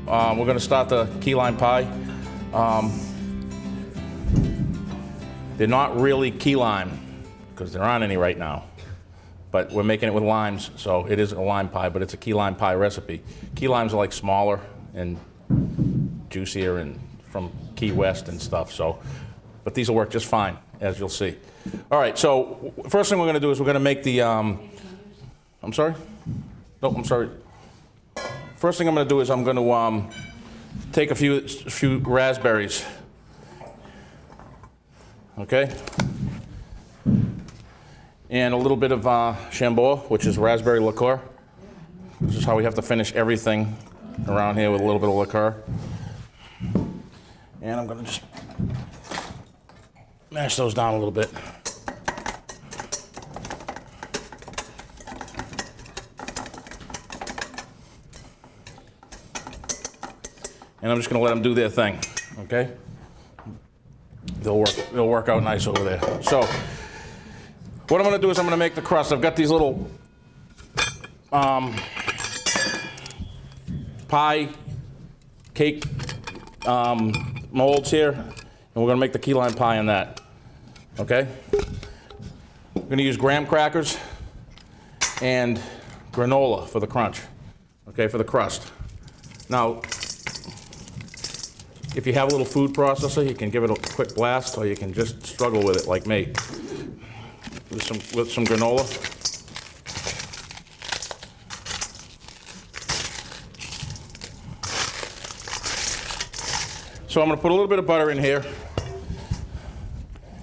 we're going to start the key lime pie. They're not really key lime because there aren't any right now, but we're making it with limes, so it is a lime pie, but it's a key lime pie recipe. Key limes are like smaller and juicier and from Key West and stuff, so, but these will work just fine, as you'll see. All right, so first thing we're going to do is we're going to make the, I'm sorry? No, I'm sorry. First thing I'm going to do is I'm going to take a few raspberries. Okay? And a little bit of Chambord, which is raspberry liqueur. This is how we have to finish everything around here, with a little bit of liqueur. And I'm going to just mash those down a little bit. And I'm just going to let them do their thing, okay? They'll work out nice over there. So, what I'm going to do is I'm going to make the crust. I've got these little pie cake molds here, and we're going to make the key lime pie on that, okay? I'm going to use graham crackers and granola for the crunch, okay, for the crust. Now, if you have a little food processor, you can give it a quick blast, or you can just struggle with it like me. With some granola. So I'm going to put a little bit of butter in here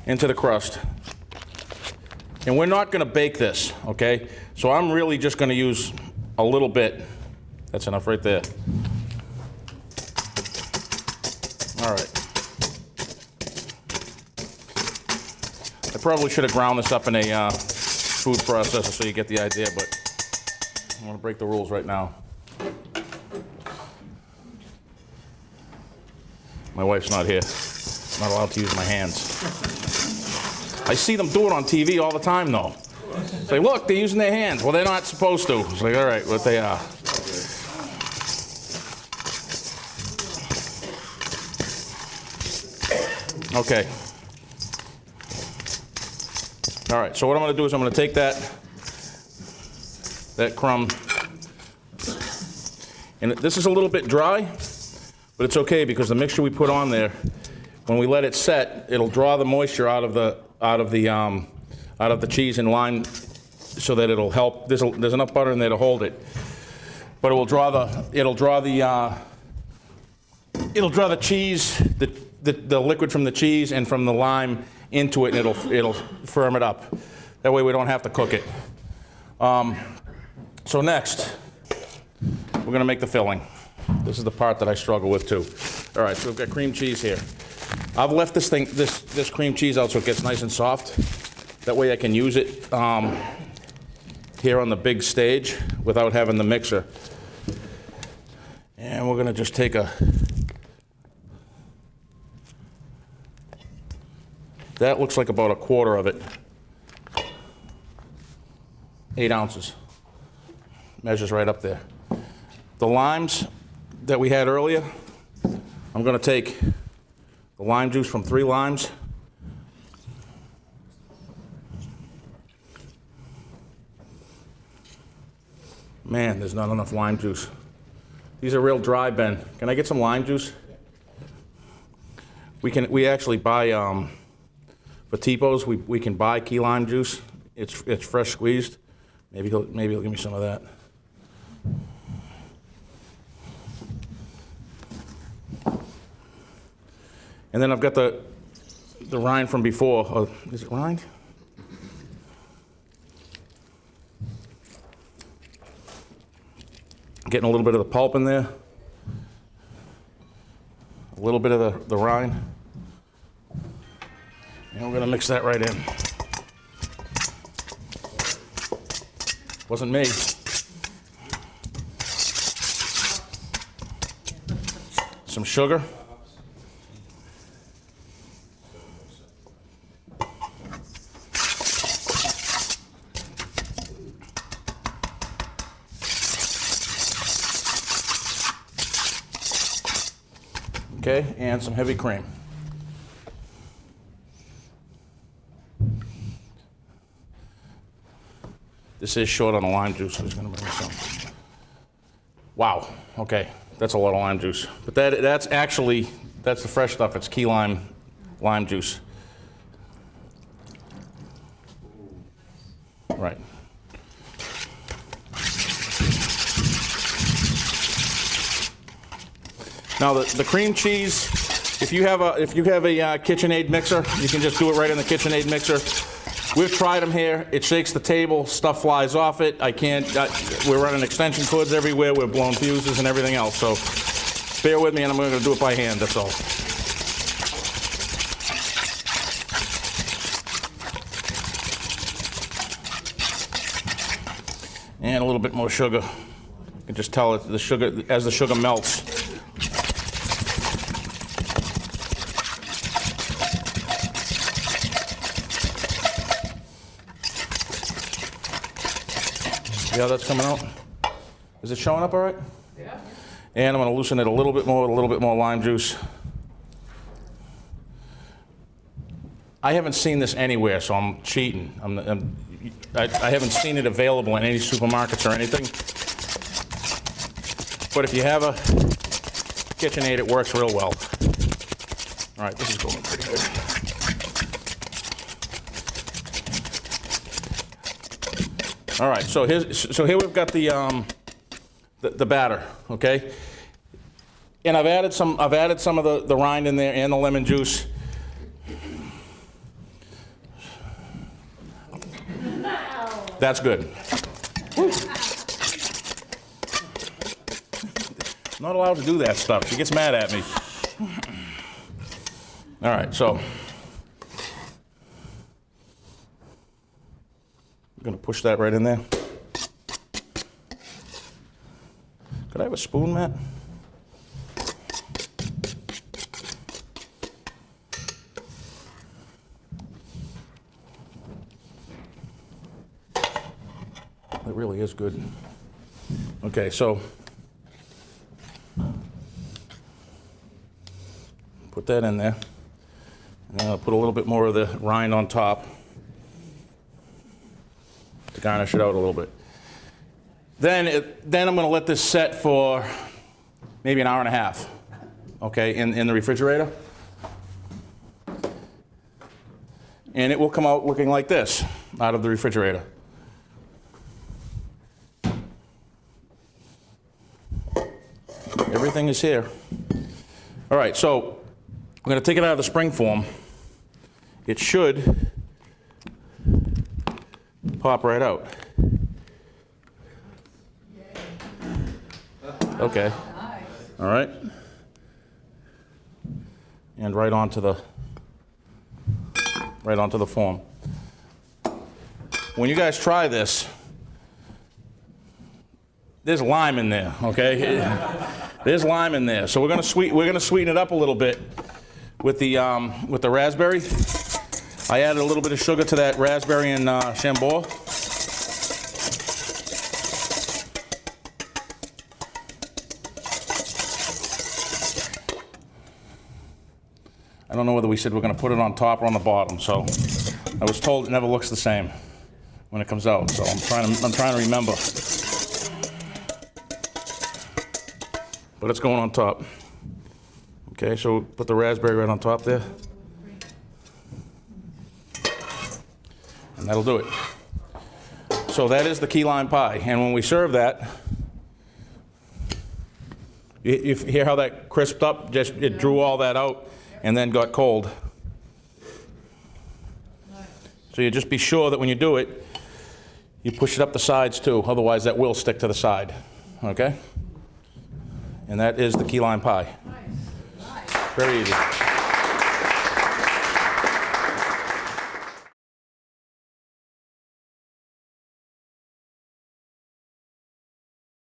into the crust. And we're not going to bake this, okay? So I'm really just going to use a little bit. That's enough right there. All right. I probably should have ground this up in a food processor so you get the idea, but I'm going to break the rules right now. My wife's not here. I'm not allowed to use my hands. I see them do it on TV all the time, though. Say, look, they're using their hands. Well, they're not supposed to. It's like, all right, but they are. Okay. All right, so what I'm going to do is I'm going to take that crumb, and this is a little bit dry, but it's okay because the mixture we put on there, when we let it set, it'll draw the moisture out of the cheese and lime, so that it'll help. There's enough butter in there to hold it, but it'll draw the cheese, the liquid from the cheese and from the lime into it, and it'll firm it up. That way we don't have to cook it. So next, we're going to make the filling. This is the part that I struggle with too. All right, so we've got cream cheese here. I've left this cream cheese out so it gets nice and soft. That way I can use it here on the big stage without having the mixer. And we're going to just take that looks like about a quarter of it. 8 ounces. Measures right up there. The limes that we had earlier, I'm going to take the lime juice from 3 limes. Man, there's not enough lime juice. These are real dry, Ben. Can I get some lime juice? We actually buy for Tipos, we can buy key lime juice. It's fresh squeezed. Maybe he'll give me some of that. And then I've got the rind from before. Oh, is it rind? Getting a little bit of the pulp in there. A little bit of the rind. And we're going to mix that right in. Wasn't me. Some sugar. Okay, and some heavy cream. This is short on the lime juice, so who's going to bring some? Wow, okay, that's a lot of lime juice. But that's the fresh stuff. It's key lime juice. Right. Now the cream cheese, if you have a KitchenAid mixer, you can just do it right in the KitchenAid mixer. We've tried them here. It shakes the table. Stuff flies off it. We're running extension cords everywhere. We're blowing fuses and everything else. So bear with me, and I'm going to do it by hand. That's all. And a little bit more sugar. You can just tell it as the sugar melts. See how that's coming out? Is it showing up all right? Yeah. And I'm going to loosen it a little bit more with a little bit more lime juice. I haven't seen this anywhere, so I'm cheating. I haven't seen it available in any supermarkets or anything. But if you have a KitchenAid, it works real well. All right, this is going pretty good. All right, so here we've got the batter, okay? And I've added some of the rind in there and the lemon juice. That's good. Woo. I'm not allowed to do that stuff. She gets mad at me. All right, so I'm going to push that right in there. Could I have a spoon, Matt? It really is good. Okay, so put that in there. And then I'll put a little bit more of the rind on top to garnish it out a little bit. Then I'm going to let this set for maybe an hour and a half, okay, in the refrigerator. And it will come out looking like this out of the refrigerator. Everything is here. All right, so I'm going to take it out of the spring form. It should pop right out. Okay. All right. And right onto the form. When you guys try this, there's lime in there, okay? There's lime in there. So we're gonna sweeten it up a little bit with the raspberry. I added a little bit of sugar to that raspberry and Chambord. I don't know whether we said we're going to put it on top or on the bottom, so I was told it never looks the same when it comes out, so I'm trying to remember. But it's going on top. Okay, so put the raspberry right on top there. And that'll do it. So that is the key lime pie, and when we serve that, you hear how that crisped up? Just it drew all that out and then got cold. So you just be sure that when you do it, you push it up the sides too, otherwise that will stick to the side, okay? And that is the key lime pie. Nice. Very easy.